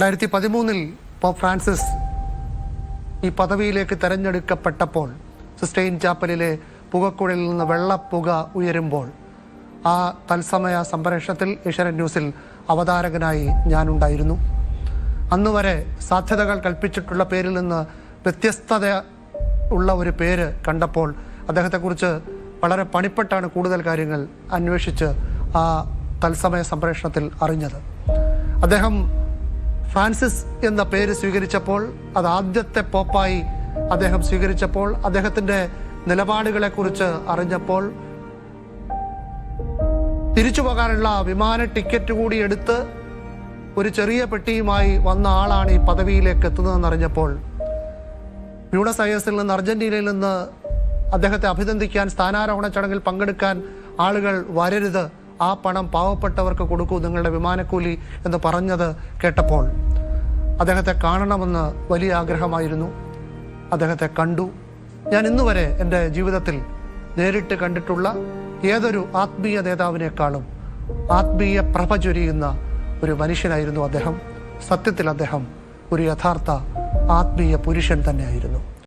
2013 pop Francis ഈ പദവിയിലേക്ക് തെരഞ്ഞെടുക്കപ്പെട്ടപ്പോൾ cysteine ചാപ്പലിലെ പുകക്കുഴലിൽ നിന്ന് വെള്ളപ്പുക ഉയരുമ്പോൾ ആ തത്സമയ സംപ്രേഷണത്തിൽ ഏഷ്യാനെറ്റ് ന്യൂസിൽ അവതാരകനായി ഞാനുണ്ടായിരുന്നു. അന്നുവരെ സാധ്യതകൾ കൽപ്പിച്ചിട്ടുള്ള പേരിൽ നിന്ന് വ്യത്യസ്തത ഉള്ള ഒരു പേര് കണ്ടപ്പോൾ അദ്ദേഹത്തെക്കുറിച്ച് വളരെ പണിപ്പെട്ടാണ് കൂടുതൽ കാര്യങ്ങൾ അന്വേഷിച്ച് ആ തത്സമയ സംപ്രേഷണത്തിൽ അറിഞ്ഞത്. അദ്ദേഹം ഫ്രാൻസിസ് എന്ന പേര് സ്വീകരിച്ചപ്പോൾ, അത് ആദ്യത്തെ പോപ്പായി അദ്ദേഹം സ്വീകരിച്ചപ്പോൾ, അദ്ദേഹത്തിൻ്റെ നിലപാടുകളെക്കുറിച്ച് അറിഞ്ഞപ്പോൾ തിരിച്ചു പോകാനുള്ള വിമാന ടിക്കറ്റ് കൂടി എടുത്ത് ഒരു ചെറിയ പെട്ടിയുമായി വന്ന ആളാണ് ഈ പദവിയിലേക്ക് എത്തുന്നതെന്നറിഞ്ഞപ്പോൾ ബ്യൂണസ് അയേഴ്സിൽ നിന്ന്, അർജന്റീനയിൽ നിന്ന് അദ്ദേഹത്തെ അഭിനന്ദിക്കാൻ, സ്ഥാനാരോഹണ ചടങ്ങിൽ പങ്കെടുക്കാൻ ആളുകൾ വരരുത്, ആ പണം പാവപ്പെട്ടവർക്ക് കൊടുക്കൂ, നിങ്ങളുടെ വിമാനക്കൂലി എന്ന് പറഞ്ഞത് കേട്ടപ്പോൾ അദ്ദേഹത്തെ കാണണമെന്ന് വലിയ ആഗ്രഹമായിരുന്നു. അദ്ദേഹത്തെ കണ്ടു. ഞാൻ ഇന്നുവരെ എൻ്റെ ജീവിതത്തിൽ നേരിട്ട് കണ്ടിട്ടുള്ള ഏതൊരു ആത്മീയ നേതാവിനേക്കാളും ആത്മീയ പ്രഭ ചൊരിയുന്ന ഒരു മനുഷ്യനായിരുന്നു അദ്ദേഹം. സത്യത്തിൽ അദ്ദേഹം ഒരു യഥാർത്ഥ ആത്മീയ പുരുഷൻ തന്നെയായിരുന്നു.